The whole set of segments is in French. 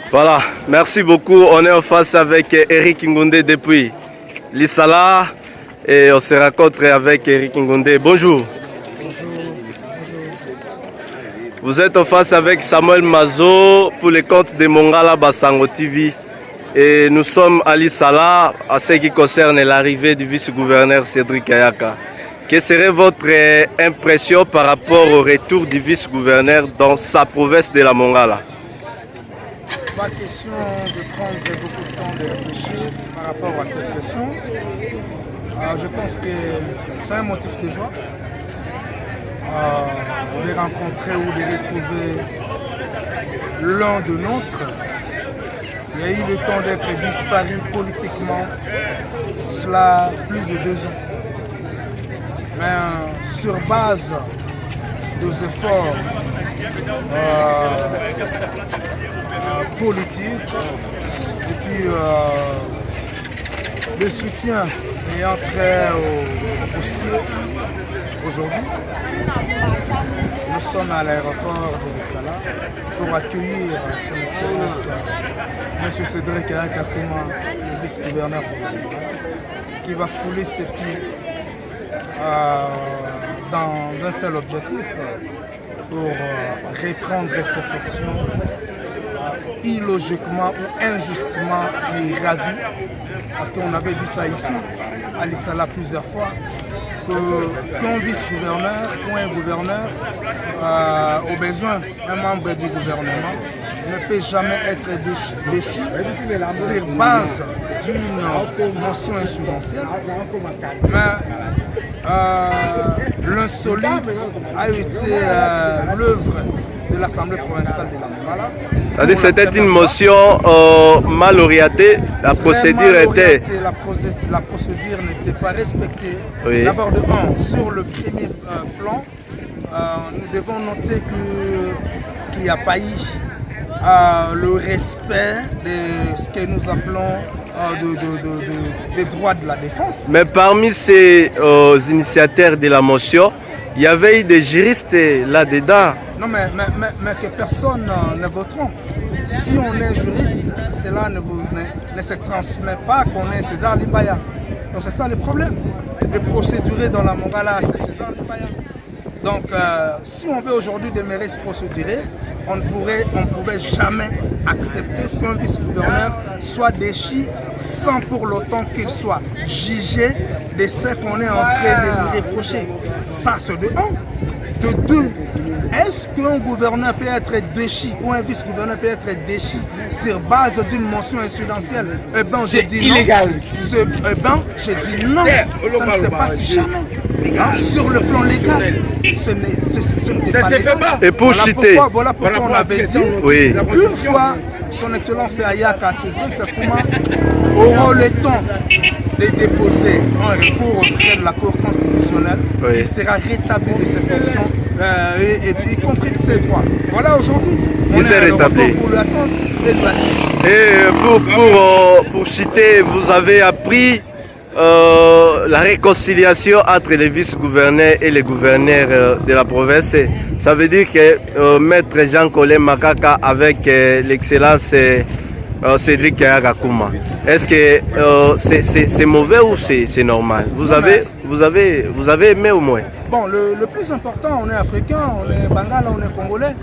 Voilà, merci beaucoup. On est en face avec Eric Ngonde depuis l'Issala et on se rencontre avec Eric Ngonde. Bonjour. Bonjour. Vous êtes en face avec Samuel Mazo pour les comptes de Mongala Basango TV. Et nous sommes à l'Issala à ce qui concerne l'arrivée du vice-gouverneur Cédric Kayaka. Quelle serait votre impression par rapport au retour du vice-gouverneur dans sa province de la Mongala? Pas question de prendre beaucoup de temps de réfléchir par rapport à cette question. Je pense que c'est un motif de joie. De rencontrer ou de retrouver l'un de nôtres. Il y a eu le temps d'être disparu politiquement, cela plus de 2 ans. Mais sur base des efforts politiques et puis le soutien ayant trait au CIE aujourd'hui, nous sommes à l'aéroport de l'Issala pour accueillir son Excellence M. Cédric Kayaka, le vice-gouverneur de la Mongala, qui va fouler ses pieds dans un seul objectif pour reprendre ses fonctions illogiquement ou injustement ravies. Parce qu'on avait dit ça ici, à l'Issala plusieurs fois, qu'un vice-gouverneur ou un gouverneur, au besoin, un membre du gouvernement, ne peut jamais être déchu sur base d'une motion insolentielle. Mais l'insolite a été l'œuvre de l'Assemblée provinciale de la Mongala. C'est-à-dire que c'était une motion mal orientée, la procédure était... La procédure n'était pas respectée. Oui. D'abord de 1, sur le premier plan, nous devons noter qu'il n'y a pas eu le respect de ce que nous appelons des droits de la défense. Mais parmi ces initiateurs de la motion, il y avait eu des juristes là-dedans. Non, mais que personne ne voteront. Si on est juriste, cela ne se transmet pas qu'on est César Libaya. Donc c'est ça le problème. Le procéduré dans la Mongala, c'est César Libaya. Donc si on veut aujourd'hui demeurer procéduré, on ne pouvait jamais accepter qu'un vice-gouverneur soit déchu sans pour l'autant qu'il soit jugé de ce qu'on est en train de lui reprocher. Ça, c'est de 1. De 2, est-ce qu'un gouverneur peut être déchu ou un vice-gouverneur peut être déchu sur base d'une motion incidentielle? Eh ben, c'est illégal. Eh ben, j'ai dit non. Ça ne se passe jamais. Sur le plan légal, ce n'est pas légal. Et pour citer, voilà pourquoi on avait dit, oui. Une fois son Excellence Ayaka Cédric Kayaka aura le temps de déposer un recours auprès de la Cour constitutionnelle, oui. Il sera rétabli de ses fonctions, et puis y compris de ses droits. Voilà, aujourd'hui, il s'est rétabli. Pour l'attendre et Et pour citer, vous avez appris la réconciliation entre les vice-gouverneurs et les gouverneurs de la province. Ça veut dire que Maître Jean-Colin Makaka avec l'excellence Cédric Kayaka. Est-ce que c'est mauvais ou c'est normal? Vous avez aimé au moins? Bon, le plus important, on est africain, on est bangala, on est congolais.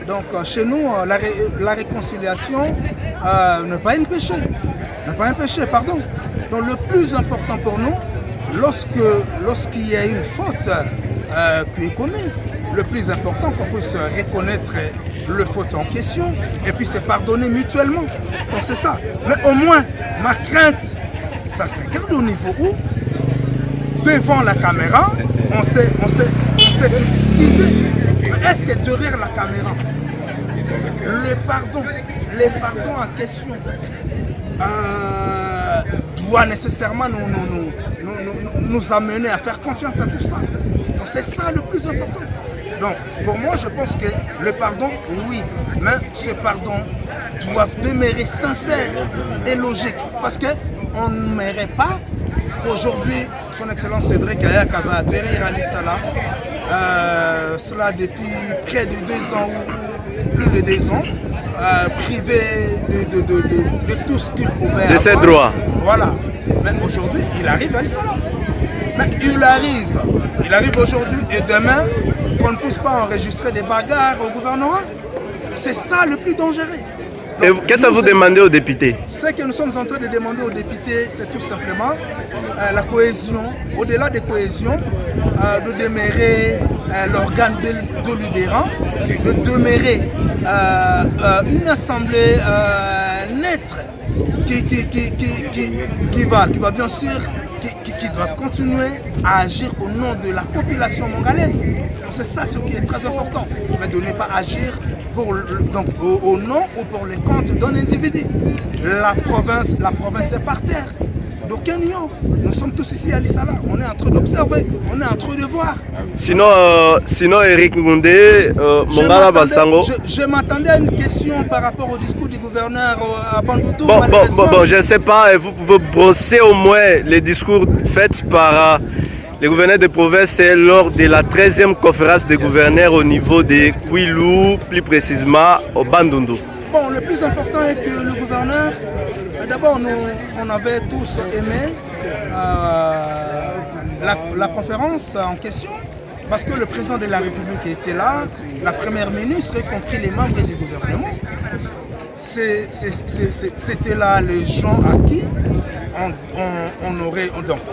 Donc chez nous, la réconciliation n'est pas un péché. N'est pas un péché, pardon. Donc le plus important pour nous, lorsqu'il y a une faute qui est commise, le plus important qu'on puisse reconnaître le faute en question et puis se pardonner mutuellement. Donc c'est ça. Mais au moins, ma crainte, ça se garde au niveau où, devant la caméra, on s'est excusé. Mais est-ce que derrière la caméra, les pardons en question doit nécessairement nous amener à faire confiance à tout ça. Donc c'est ça le plus important. Donc pour moi je pense que le pardon, oui, mais ce pardon doit demeurer sincère et logique. Parce qu'on n'aimerait pas qu'aujourd'hui son Excellence Cédric Kayaka va atterrir à l'Issala, cela depuis près de 2 ans plus de 2 ans, privé de tout ce qu'il pouvait de ses droits. Voilà. Mais aujourd'hui, il arrive à l'Islam. Mais il arrive aujourd'hui et demain, qu'on ne puisse pas enregistrer des bagarres au gouvernement. C'est ça le plus dangereux. Et qu'est-ce que vous demandez aux députés? Ce que nous sommes en train de demander aux députés, c'est tout simplement la cohésion, au-delà des cohésions, de demeurer l'organe délibérant, de demeurer une assemblée neutre qui va bien sûr, qui doivent continuer à agir au nom de la population mongolaise. C'est ça ce qui est très important, mais de ne pas agir donc, au nom ou pour les comptes d'un individu. La province est par terre. D'aucun union. Nous sommes tous ici à Lissala. On est en train d'observer, on est en train de voir. Sinon Eric Ngoundé, Mongala Basango. Je m'attendais à une question par rapport au discours du gouverneur à Bandoutou. Bon, je ne sais pas, vous pouvez brosser au moins les discours faits par les gouverneurs de province lors de la 13e conférence des gouverneurs au niveau de Kwilu, plus précisément au Bandundu. Bon, le plus important est que le gouverneur, d'abord on avait tous aimé la conférence en question parce que le président de la République était là, la première ministre, y compris les membres du gouvernement. C'était là les gens à qui on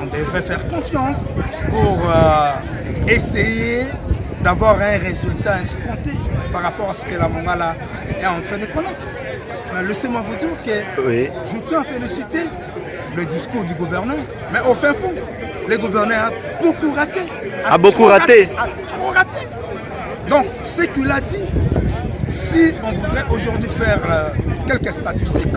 devrait faire confiance pour essayer d'avoir un résultat escompté par rapport à ce que la Mongala est en train de connaître. Mais laissez-moi vous dire que je tiens à féliciter le discours du gouverneur, mais au fin fond, le gouverneur a beaucoup raté. A trop raté. Donc, ce qu'il a dit, si on voudrait aujourd'hui faire quelques statistiques,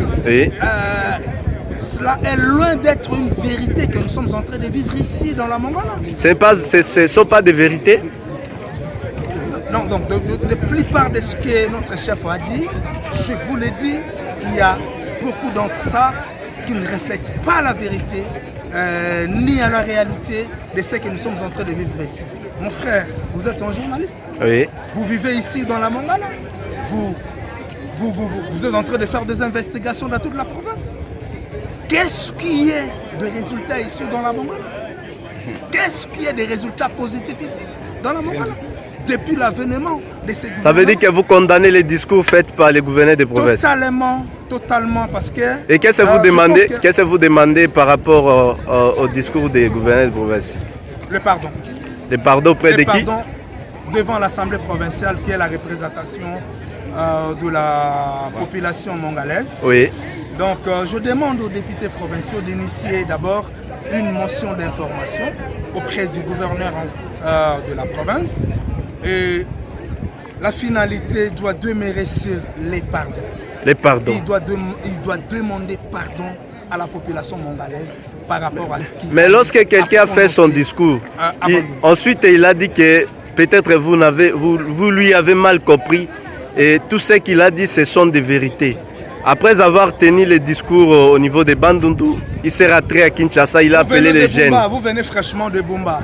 cela est loin d'être une vérité que nous sommes en train de vivre ici dans la Mongolie. Ce ne sont pas des vérités? Non, donc la plupart de ce que notre chef a dit, je vous l'ai dit, il y a beaucoup d'entre ça qui ne reflètent pas la vérité, ni à la réalité de ce que nous sommes en train de vivre ici. Mon frère, vous êtes un journaliste. Oui. Vous vivez ici dans la Mongolie. Vous êtes en train de faire des investigations dans toute la province. Qu'est-ce qui est de résultats ici dans la Mongolie? Qu'est-ce qui est des résultats positifs ici dans la Mongolie? Depuis l'avènement de ces gouvernements. Ça veut dire que vous condamnez les discours faits par les gouverneurs de province? Totalement, parce que... Et qu'est-ce que vous demandez par rapport au discours des gouverneurs de province? Le pardon. Le pardon auprès de qui? Devant l'Assemblée provinciale qui est la représentation de la population mongolaise. Oui. Donc je demande aux députés provinciaux d'initier d'abord une motion d'information auprès du gouverneur de la province. Et la finalité doit demeurer sur les pardons. Les pardons. Il doit demander pardon à la population mongolaise par rapport à ce qui... Mais lorsque quelqu'un a fait son discours, ensuite il a dit que peut-être vous lui avez mal compris et tout ce qu'il a dit ce sont des vérités. Après avoir tenu le discours au niveau de Bandundu, il s'est rentré à Kinshasa, il a appelé les jeunes. Vous venez fraîchement de Bumba.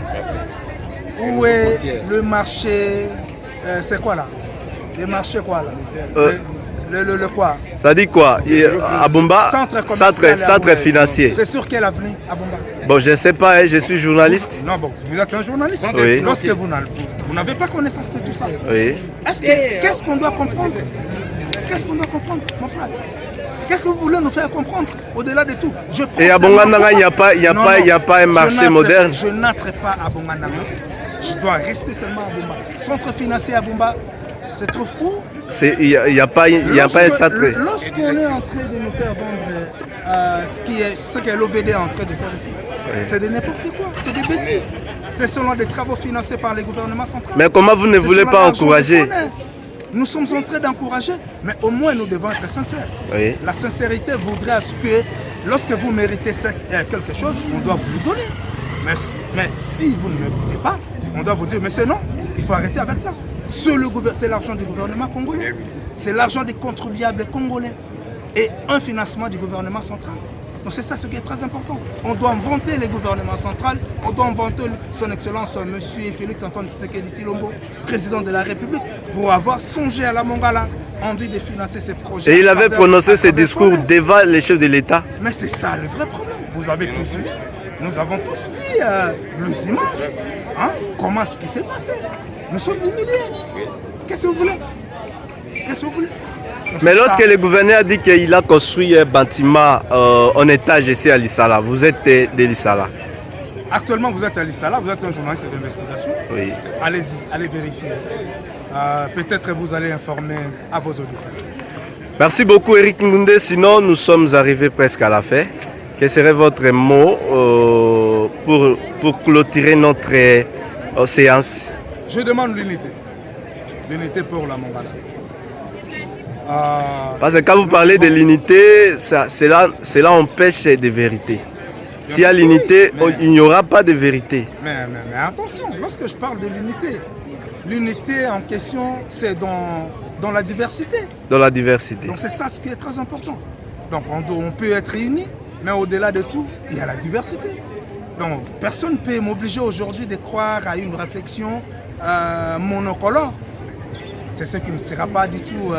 Où est le marché? C'est quoi là? Le marché quoi là? Le quoi? Ça dit quoi? À Bumba, centre financier. C'est sur quelle avenue à Bumba? Bon, je ne sais pas, je suis journaliste. Non, bon, vous êtes un journaliste. Oui. Lorsque vous n'avez pas connaissance de tout ça. Oui. Qu'est-ce qu'on doit comprendre? Qu'est-ce qu'on doit comprendre, mon frère? Qu'est-ce que vous voulez nous faire comprendre au-delà de tout? Et à Bongandanga, il n'y a pas un marché moderne? Je n'entrerai pas à Bongandanga. Je dois rester seulement à Bumba. Centre financier à Bumba se trouve où? Il n'y a pas un centre. Lorsqu'on est en train de nous faire vendre ce que l'OVD est en train de faire ici, c'est de n'importe quoi, c'est des bêtises. C'est selon des travaux financés par les gouvernements centraux. Mais comment vous ne voulez pas encourager? Nous sommes en train d'encourager, mais au moins nous devons être sincères. Oui. La sincérité voudrait à ce que lorsque vous méritez quelque chose, on doit vous le donner. Mais si vous ne méritez pas, on doit vous dire, mais c'est non, il faut arrêter avec ça. C'est l'argent du gouvernement congolais, c'est l'argent des contribuables congolais et un financement du gouvernement central. Donc c'est ça ce qui est très important. On doit vanter les gouvernements centraux, on doit vanter son Excellence M. Félix Antoine Tshisekedi Tshilombo, président de la République, pour avoir songé à la Mongala envie de financer ces projets. Et il avait prononcé ce discours devant les chefs de l'État. Mais c'est ça le vrai problème. Vous avez tous vu, nous avons tous vu les images. Hein? Comment ce qui s'est passé? Nous sommes humiliés. Qu'est-ce que vous voulez? Qu'est-ce que vous voulez? Donc, mais lorsque le gouverneur a dit qu'il a construit un bâtiment en étage ici à Lissala, vous êtes de Lissala. Actuellement, vous êtes à Lissala, vous êtes un journaliste d'investigation. Oui. Allez-y, allez vérifier. Peut-être vous allez informer à vos auditeurs. Merci beaucoup Eric Ngunde, sinon nous sommes arrivés presque à la fin. Quel serait votre mot pour clôturer notre séance? Je demande l'unité. L'unité pour la Mongala. Parce que quand vous parlez de l'unité, cela empêche des vérités. S'il y a l'unité, il n'y aura pas de vérité. Mais attention, lorsque je parle de l'unité, l'unité en question, c'est dans la diversité. Dans la diversité. Donc c'est ça ce qui est très important. Donc on peut être unis, mais au-delà de tout, il y a la diversité. Donc personne ne peut m'obliger aujourd'hui de croire à une réflexion monocolore. C'est ce qui ne sera pas du tout...